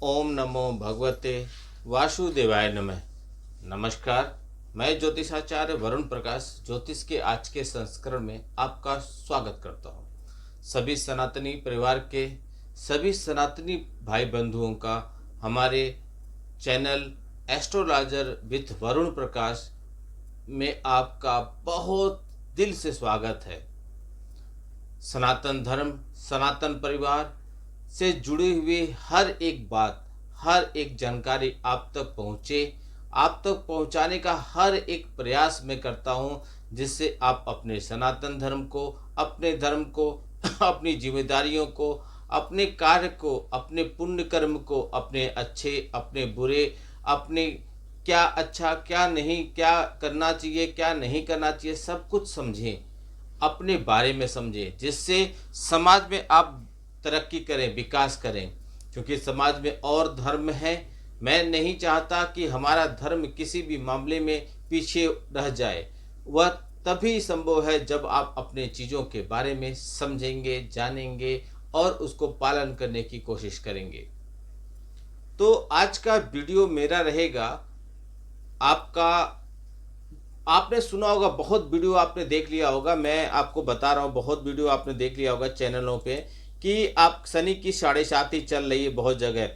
ओम नमो भगवते वासुदेवाय नमः। नमस्कार, मैं ज्योतिषाचार्य वरुण प्रकाश ज्योतिष के आज के संस्करण में आपका स्वागत करता हूँ। सभी सनातनी परिवार के सभी सनातनी भाई बंधुओं का हमारे चैनल एस्ट्रोलॉजर विथ वरुण प्रकाश में आपका बहुत दिल से स्वागत है। सनातन धर्म, सनातन परिवार से जुड़ी हुई हर एक बात, हर एक जानकारी आप तक पहुँचे, आप तक पहुँचाने का हर एक प्रयास मैं करता हूँ, जिससे आप अपने सनातन धर्म को, अपने धर्म को, अपनी जिम्मेदारियों को, अपने कार्य को, अपने पुण्य कर्म को, अपने अच्छे, अपने बुरे, अपने क्या अच्छा क्या नहीं, क्या करना चाहिए क्या नहीं करना चाहिए, सब कुछ समझें, अपने बारे में समझें, जिससे समाज में आप तरक्की करें, विकास करें। क्योंकि समाज में और धर्म है, मैं नहीं चाहता कि हमारा धर्म किसी भी मामले में पीछे रह जाए। वह तभी संभव है जब आप अपने चीज़ों के बारे में समझेंगे, जानेंगे और उसको पालन करने की कोशिश करेंगे। तो आज का वीडियो मेरा रहेगा आपका। आपने सुना होगा, बहुत वीडियो आपने देख लिया होगा, मैं आपको बता रहा हूँ, बहुत वीडियो आपने देख लिया होगा चैनलों पे कि आप शनि की 7.5 चल रही है बहुत जगह।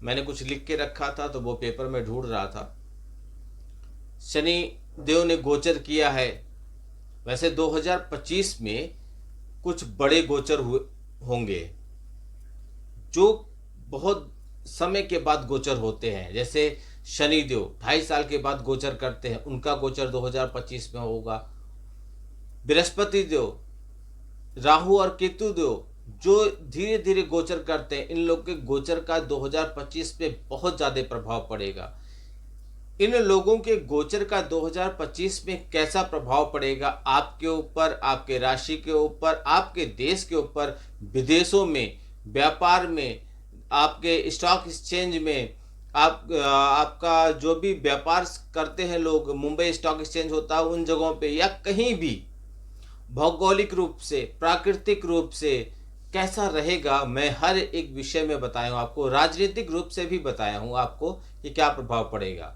मैंने कुछ लिख के रखा था तो वो पेपर में ढूंढ रहा था। शनि देव ने गोचर किया है। वैसे 2025 में कुछ बड़े गोचर हुए होंगे जो बहुत समय के बाद गोचर होते हैं। जैसे शनि देव 2.5 साल के बाद गोचर करते हैं, उनका गोचर 2025 में होगा। बृहस्पति देव, राहु और केतु देव जो धीरे धीरे गोचर करते हैं, इन लोग के गोचर का 2025 पे बहुत ज़्यादा प्रभाव पड़ेगा। इन लोगों के गोचर का 2025 में कैसा प्रभाव पड़ेगा आपके ऊपर, आपके राशि के ऊपर, आपके देश के ऊपर, विदेशों में, व्यापार में, आपके स्टॉक एक्सचेंज में, आपका जो भी व्यापार करते हैं लोग, मुंबई स्टॉक एक्सचेंज होता है उन जगहों पे, या कहीं भी भौगोलिक रूप से, प्राकृतिक रूप से कैसा रहेगा, मैं हर एक विषय में बताया हूँ आपको। राजनीतिक रूप से भी बताया हूँ आपको कि क्या प्रभाव पड़ेगा।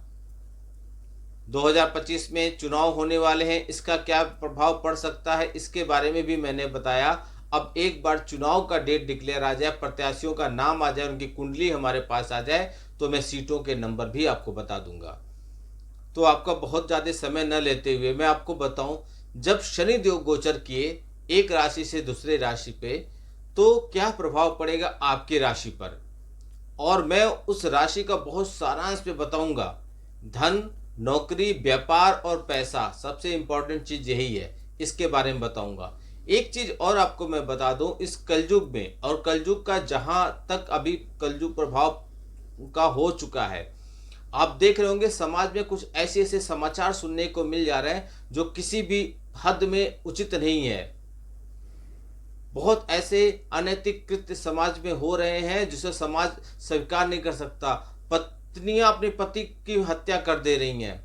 2025 में चुनाव होने वाले हैं, इसका क्या प्रभाव पड़ सकता है, इसके बारे में भी मैंने बताया। अब एक बार चुनाव का डेट डिक्लेयर आ जाए, प्रत्याशियों का नाम आ जाए, उनकी कुंडली हमारे पास आ जाए, तो मैं सीटों के नंबर भी आपको बता दूंगा। तो आपका बहुत ज़्यादा समय न लेते हुए मैं आपको बताऊं, जब शनि देव गोचर किए एक राशि से दूसरे राशि पे, तो क्या प्रभाव पड़ेगा आपकी राशि पर, और मैं उस राशि का बहुत सारांश पे बताऊंगा। धन, नौकरी, व्यापार और पैसा, सबसे इंपॉर्टेंट चीज यही है, इसके बारे में बताऊंगा। एक चीज और आपको मैं बता दूं, इस कलयुग में, और कलयुग का जहां तक अभी कलयुग प्रभाव का हो चुका है, आप देख रहे होंगे समाज में कुछ ऐसे ऐसे समाचार सुनने को मिल जा रहे हैं जो किसी भी हद में उचित नहीं है। बहुत ऐसे अनैतिक कृत्य समाज में हो रहे हैं जिसे समाज स्वीकार नहीं कर सकता। पत्नियां अपने पति की हत्या कर दे रही हैं।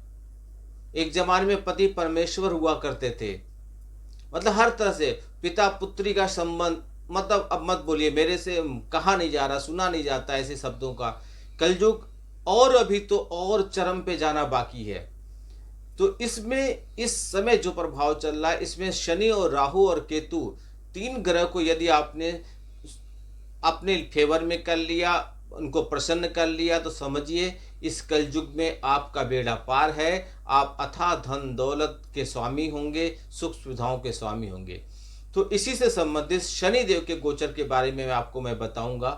एक जमाने में पति परमेश्वर हुआ करते थे। मतलब हर तरह से पिता पुत्री का संबंध, मतलब अब मत बोलिए, मेरे से कहा नहीं जा रहा, सुना नहीं जाता ऐसे शब्दों का। कलयुग और अभी तो और चरम पे जाना बाकी है। तो इसमें इस समय जो प्रभाव चल रहा है, इसमें शनि और राहु और केतु, 3 ग्रह को यदि आपने अपने फेवर में कर लिया, उनको प्रसन्न कर लिया, तो समझिए इस कलयुग में आपका बेड़ा पार है। आप अथाह धन दौलत के स्वामी होंगे, सुख सुविधाओं के स्वामी होंगे। तो इसी से संबंधित शनि देव के गोचर के बारे में आपको मैं बताऊंगा।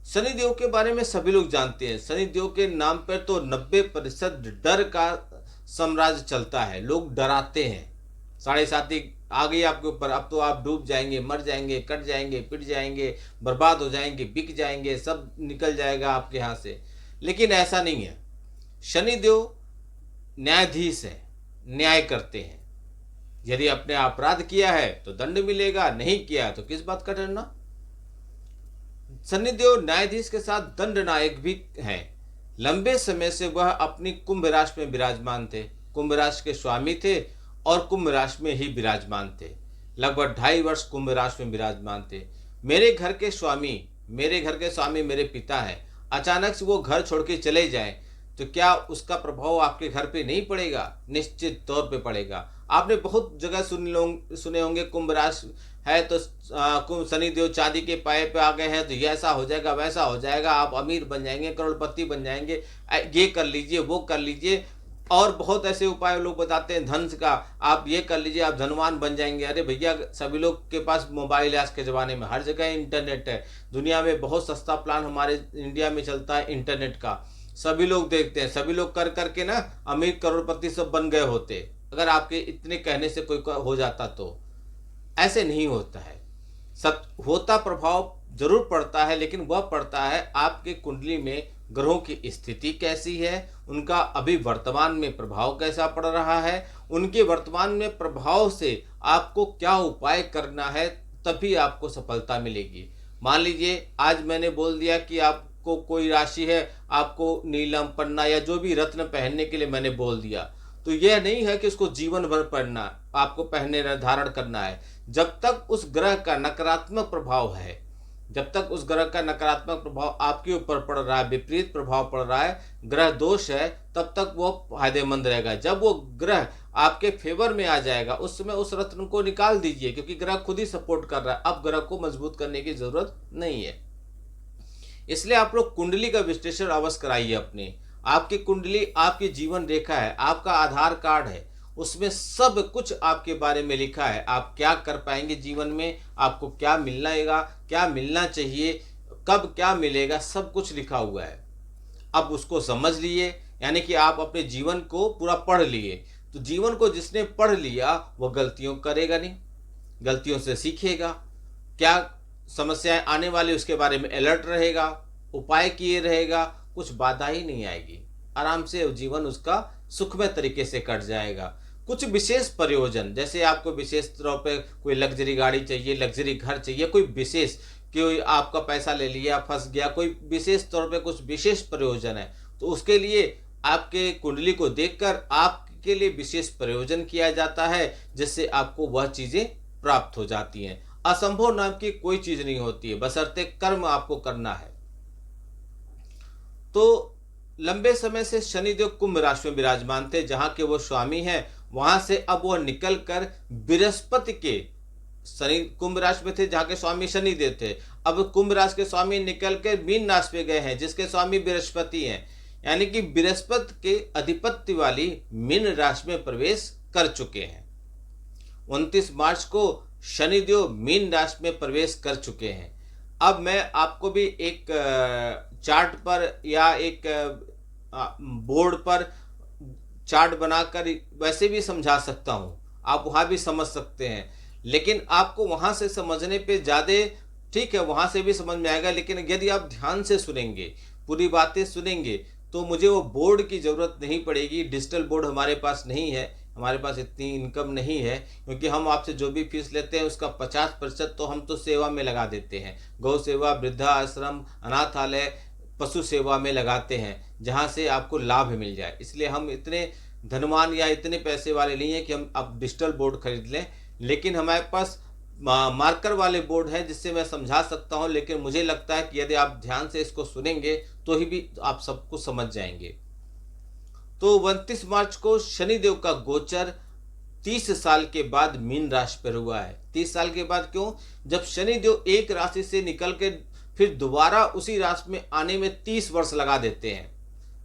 शनि देव के बारे में सभी लोग जानते हैं। शनि देव के नाम पर तो 90% डर का साम्राज्य चलता है, लोग डराते हैं। 7.5 आ गई आपके ऊपर, अब तो आप डूब जाएंगे, मर जाएंगे, कट जाएंगे, पिट जाएंगे, बर्बाद हो जाएंगे, बिक जाएंगे, सब निकल जाएगा आपके यहाँ से। लेकिन ऐसा नहीं है। शनिदेव न्यायाधीश है, न्याय करते हैं। यदि आपने अपराध किया है तो दंड मिलेगा, नहीं किया तो किस बात का डरना। शनिदेव न्यायाधीश के साथ दंड नायक भी हैं। लंबे समय से वह अपनी कुंभ राशि में विराजमान थे, कुंभ राशि के स्वामी थे और कुंभ राशि में ही विराजमान थे। लगभग 2.5 वर्ष कुंभ राशि में विराजमान थे। मेरे घर के स्वामी मेरे पिता हैं। अचानक से वो घर छोड़ के चले जाएं, तो क्या उसका प्रभाव आपके घर पे नहीं पड़ेगा? निश्चित तौर पे पड़ेगा। आपने बहुत जगह सुने होंगे कुंभ राशि है तो कुंभ शनि देव चांदी के पाए पे आ गए हैं तो ये ऐसा हो जाएगा, वैसा हो जाएगा, आप अमीर बन जाएंगे, करोड़पति बन जाएंगे, ये कर लीजिए, वो कर लीजिए। और बहुत ऐसे उपाय लोग बताते हैं धन का, आप ये कर लीजिए, आप धनवान बन जाएंगे। अरे भैया, सभी लोग के पास मोबाइल है आज के ज़माने में, हर जगह इंटरनेट है। दुनिया में बहुत सस्ता प्लान हमारे इंडिया में चलता है इंटरनेट का, सभी लोग देखते हैं, सभी लोग कर करके ना अमीर करोड़पति सब बन गए होते, अगर आपके इतने कहने से कोई हो जाता तो। ऐसे नहीं होता है। सब होता, प्रभाव जरूर पड़ता है, लेकिन वह पड़ता है आपके कुंडली में ग्रहों की स्थिति कैसी है, उनका अभी वर्तमान में प्रभाव कैसा पड़ रहा है, उनके वर्तमान में प्रभाव से आपको क्या उपाय करना है, तभी आपको सफलता मिलेगी। मान लीजिए आज मैंने बोल दिया कि आपको कोई राशि है, आपको नीलम पन्ना या जो भी रत्न पहनने के लिए मैंने बोल दिया, तो यह नहीं है कि उसको जीवन भर पहनना, आपको पहनने धारण करना है। जब तक उस ग्रह का नकारात्मक प्रभाव है, जब तक उस ग्रह का नकारात्मक प्रभाव आपके ऊपर पड़ रहा है, विपरीत प्रभाव पड़ रहा है, ग्रह दोष है, तब तक वो फायदेमंद रहेगा। जब वो ग्रह आपके फेवर में आ जाएगा, उस समय उस रत्न को निकाल दीजिए, क्योंकि ग्रह खुद ही सपोर्ट कर रहा है, अब ग्रह को मजबूत करने की जरूरत नहीं है। इसलिए आप लोग कुंडली का विश्लेषण अवश्य कराइए अपने। आपकी कुंडली आपकी जीवन रेखा है, आपका आधार कार्ड है, उसमें सब कुछ आपके बारे में लिखा है। आप क्या कर पाएंगे जीवन में, आपको क्या मिलना क्या मिलना चाहिए, कब क्या मिलेगा, सब कुछ लिखा हुआ है। अब उसको समझ लिए, यानी कि आप अपने जीवन को पूरा पढ़ लिए। तो जीवन को जिसने पढ़ लिया वो गलतियों करेगा नहीं, गलतियों से सीखेगा, क्या समस्याएं आने वाली उसके बारे में अलर्ट रहेगा, उपाय किए रहेगा, कुछ बाधा ही नहीं आएगी, आराम से जीवन उसका सुखमय तरीके से कट जाएगा। कुछ विशेष प्रयोजन, जैसे आपको विशेष तौर पे कोई लग्जरी गाड़ी चाहिए, लग्जरी घर चाहिए, कोई विशेष, कोई आपका पैसा ले लिया फंस गया, कोई विशेष तौर पे कुछ विशेष प्रयोजन है, तो उसके लिए आपके कुंडली को देखकर आपके लिए विशेष प्रयोजन किया जाता है, जिससे आपको वह चीजें प्राप्त हो जाती हैं। असंभव नाम की कोई चीज नहीं होती है, बशर्ते कर्म आपको करना है। तो लंबे समय से शनिदेव कुंभ राशि में विराजमान थे, जहां के वो स्वामी हैं, वहां से अब वो निकलकर बृहस्पति के, शनि कुंभ राशि में थे जहां के स्वामी शनिदेव थे, अब कुंभ राशि के स्वामी निकलकर मीन राशि में गए हैं, जिसके स्वामी बृहस्पति हैं, यानी कि बृहस्पति के अधिपत्य वाली मीन राशि में प्रवेश कर चुके हैं। 29 मार्च को शनिदेव मीन राशि में प्रवेश कर चुके हैं। अब मैं आपको भी एक चार्ट पर या एक बोर्ड पर चार्ट बनाकर वैसे भी समझा सकता हूं, आप वहां भी समझ सकते हैं, लेकिन आपको वहां से समझने पे ज़्यादा ठीक है, वहां से भी समझ में आएगा, लेकिन यदि आप ध्यान से सुनेंगे, पूरी बातें सुनेंगे, तो मुझे वो बोर्ड की ज़रूरत नहीं पड़ेगी। डिजिटल बोर्ड हमारे पास नहीं है, हमारे पास इतनी इनकम नहीं है, क्योंकि हम आपसे जो भी फीस लेते हैं उसका 50% तो हम तो सेवा में लगा देते हैं, गौ सेवा, वृद्धा आश्रम, अनाथालय, पशु सेवा में लगाते हैं, जहां से आपको लाभ मिल जाए। इसलिए हम इतने धनवान या इतने पैसे वाले नहीं हैं कि हम अब डिजिटल बोर्ड खरीद लें, लेकिन हमारे पास मार्कर वाले बोर्ड हैं जिससे मैं समझा सकता हूं। लेकिन मुझे लगता है कि यदि आप ध्यान से इसको सुनेंगे तो ही भी आप सब कुछ समझ जाएंगे। तो 29 मार्च को शनिदेव का गोचर 30 साल के बाद मीन राशि पर हुआ है। 30 साल के बाद क्यों? जब शनिदेव एक राशि से निकल के फिर दोबारा उसी राशि में आने में 30 वर्ष लगा देते हैं,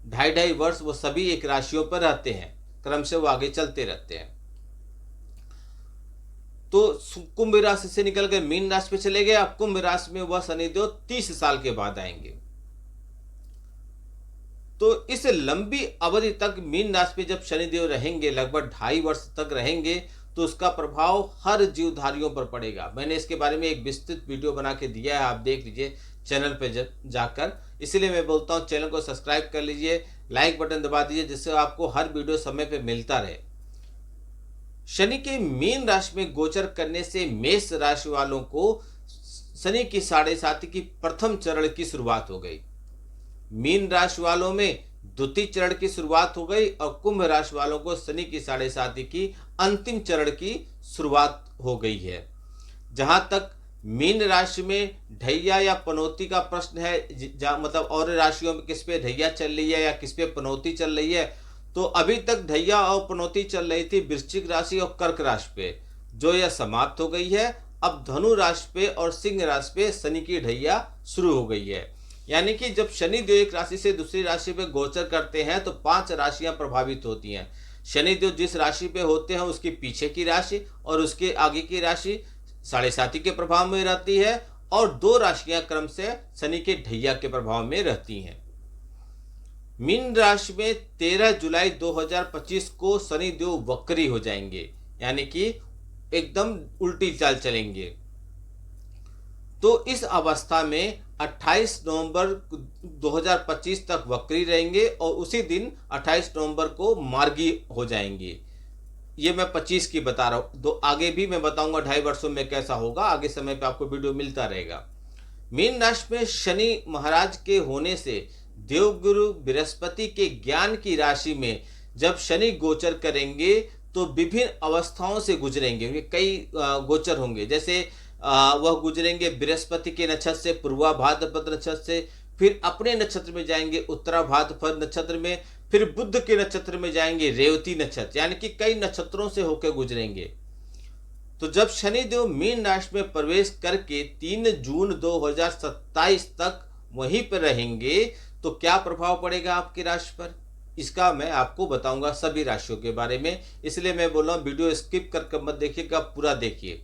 2.5 वर्ष वो सभी एक राशियों पर रहते हैं, क्रम से वो आगे चलते रहते हैं। तो कुंभ राशि से निकल के मीन राशि पे चले गए, अब कुंभ राशि में वह शनिदेव 30 साल के बाद आएंगे। तो इस लंबी अवधि तक मीन राशि पे जब शनिदेव रहेंगे, लगभग 2.5 वर्ष तक रहेंगे, तो उसका प्रभाव हर जीवधारियों पर पड़ेगा। मैंने इसके बारे में एक विस्तृत वीडियो बना के दिया है, आप देख लीजिए चैनल पे जाकर। इसीलिए मैं बोलता हूँ चैनल को सब्सक्राइब कर लीजिए, लाइक बटन दबा दीजिए, जिससे आपको हर वीडियो समय पे मिलता रहे। शनि के मीन राशि में गोचर करने से मेष राशि वालों को शनि की 7.5 की प्रथम चरण की शुरुआत हो गई, मीन राशि वालों में द्वितीय चरण की शुरुआत हो गई, और कुंभ राशि वालों को शनि की 7.5 की अंतिम चरण की शुरुआत हो गई है। जहां तक मीन राशि में ढैया या पनौती का प्रश्न है, मतलब और राशियों में किस पे ढैया चल रही है या किस पे पनौती चल रही है, तो अभी तक ढैया और पनौती चल रही थी वृश्चिक राशि और कर्क राशि पे, जो यह समाप्त हो गई है। अब धनु राशि पे और सिंह राशि पे शनि की ढैया शुरू हो गई है। यानी कि जब शनि देव एक राशि से दूसरी राशि पे गोचर करते हैं तो 5 राशियां प्रभावित होती हैं। शनि देव जिस राशि पे होते हैं उसके पीछे की राशि और उसके आगे की राशि साढ़े साथी के प्रभाव में रहती है, और 2 राशियां क्रम से शनि के ढैया के प्रभाव में रहती हैं। मीन राशि में 13 जुलाई 2025 को शनि देव वक्री हो जाएंगे, यानी कि एकदम उल्टी चाल चलेंगे। तो इस अवस्था में 28 नवंबर 2025 तक वक्री रहेंगे और उसी दिन 28 नवंबर को मार्गी हो जाएंगे। ये मैं 25 की बता रहा हूँ, तो आगे भी मैं बताऊंगा 2.5 वर्षों में कैसा होगा, आगे समय पे आपको वीडियो मिलता रहेगा। मीन राशि में शनि महाराज के होने से देवगुरु बृहस्पति के ज्ञान की राशि में जब शनि गोचर करेंगे तो विभिन्न अवस्थाओं से गुजरेंगे, कई गोचर होंगे। जैसे वह गुजरेंगे बृहस्पति के नक्षत्र से पूर्वा भाद्रपद नक्षत्र से, फिर अपने नक्षत्र में जाएंगे उत्तरा भाद्रपद नक्षत्र में, फिर बुध के नक्षत्र में जाएंगे रेवती नक्षत्र, यानी कि कई नक्षत्रों से होकर गुजरेंगे। तो जब शनिदेव मीन राशि में प्रवेश करके 3 जून 2027 तक वहीं पर रहेंगे तो क्या प्रभाव पड़ेगा आपकी राशि पर, इसका मैं आपको बताऊंगा सभी राशियों के बारे में। इसलिए मैं बोल रहा हूं वीडियो स्किप करके मत देखिएगा, पूरा देखिए।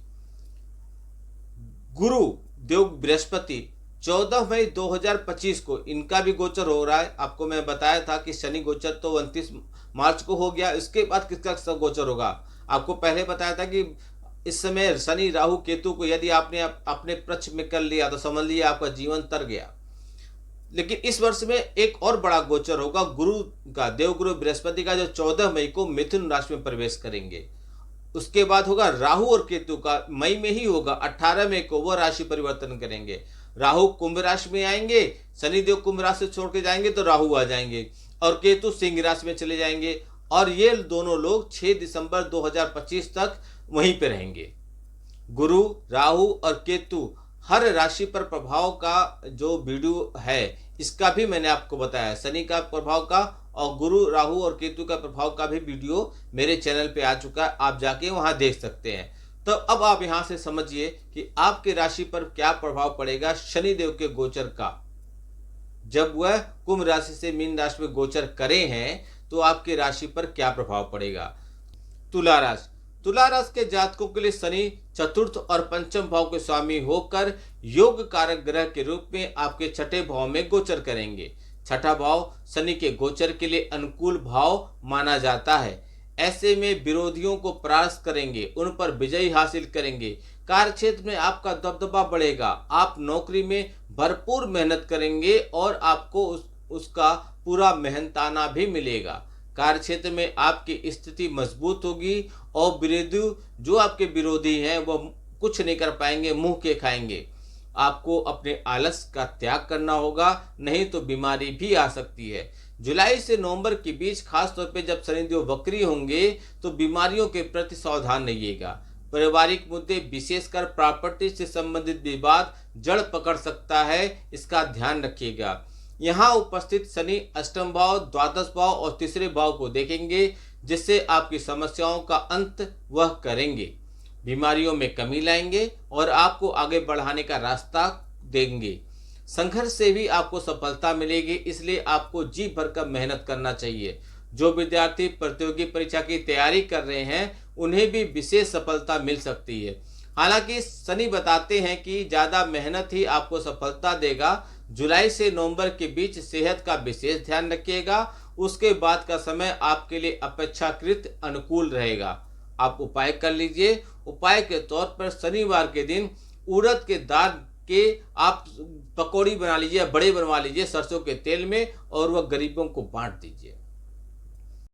गुरु देव बृहस्पति 14 मई 2025 को इनका भी गोचर हो रहा है। आपको मैं बताया था कि शनि गोचर तो 29 मार्च को हो गया, इसके बाद किसका गोचर होगा। आपको पहले बताया था कि इस समय शनि राहु केतु को यदि आपने अपने पक्ष में कर लिया तो समझ लिया आपका जीवन तर गया। लेकिन इस वर्ष में एक और बड़ा गोचर होगा गुरु का, देवगुरु बृहस्पति का, जो 14 मई को मिथुन राशि में प्रवेश करेंगे। उसके बाद होगा राहु और केतु का, मई में ही होगा, 18 मई को वो राशि परिवर्तन करेंगे। राहु कुंभ राशि में आएंगे, शनिदेव कुंभ राशि से छोड़ के जाएंगे तो राहु आ जाएंगे, और केतु सिंह राशि में चले जाएंगे, और ये दोनों लोग 6 दिसंबर 2025 तक वहीं पे रहेंगे। गुरु, राहु और केतु हर राशि पर प्रभाव का जो वीडियो है इसका भी मैंने आपको बताया, शनि का प्रभाव का और गुरु, राहु और केतु का प्रभाव का भी वीडियो मेरे चैनल पे आ चुका है, आप जाके वहां देख सकते हैं। तो अब आप यहां से समझिए कि आपकी राशि पर क्या प्रभाव पड़ेगा शनिदेव के गोचर का। जब वह कुंभ राशि से मीन राशि में गोचर करे हैं तो आपकी राशि पर क्या प्रभाव पड़ेगा। तुला राशि, तुला राशि के जातकों के लिए शनि चतुर्थ और पंचम भाव के स्वामी होकर योग कारक ग्रह के रूप में आपके छठे भाव में गोचर करेंगे। छठा भाव शनि के गोचर के लिए अनुकूल भाव माना जाता है। ऐसे में विरोधियों को परास्त करेंगे, उन पर विजय हासिल करेंगे। कार्य क्षेत्र में आपका दबदबा बढ़ेगा, आप नौकरी में भरपूर मेहनत करेंगे और आपको उसका पूरा मेहनताना भी मिलेगा। कार्य क्षेत्र में आपकी स्थिति मजबूत होगी और विरोधी, जो आपके विरोधी हैं वो कुछ नहीं कर पाएंगे, मुंह के खाएंगे। आपको अपने आलस का त्याग करना होगा, नहीं तो बीमारी भी आ सकती है। जुलाई से नवंबर के बीच खास तौर पे जब शनिदेव वक्री होंगे तो बीमारियों के प्रति सावधान रहिएगा। पारिवारिक मुद्दे विशेषकर प्रॉपर्टी से संबंधित विवाद जड़ पकड़ सकता है, इसका ध्यान रखिएगा। यहाँ उपस्थित शनि अष्टम भाव, द्वादश भाव और तीसरे भाव को देखेंगे, जिससे आपकी समस्याओं का अंत वह करेंगे, बीमारियों में कमी लाएंगे और आपको आगे बढ़ाने का रास्ता देंगे। संघर्ष से भी आपको सफलता मिलेगी, इसलिए आपको जी भरकर मेहनत करना चाहिए। जो विद्यार्थी प्रतियोगी परीक्षा की तैयारी कर रहे हैं उन्हें भी विशेष सफलता मिल सकती है। हालांकि शनि बताते हैं कि ज़्यादा मेहनत ही आपको सफलता देगा। जुलाई से नवंबर के बीच सेहत का विशेष ध्यान रखिएगा, उसके बाद का समय आपके लिए अपेक्षाकृत अनुकूल रहेगा। आप उपाय कर लीजिए। उपाय के तौर पर शनिवार के दिन उड़द के दाल के आप पकौड़ी बना लीजिए, बड़े बनवा लीजिए सरसों के तेल में, और वह गरीबों को बांट दीजिए।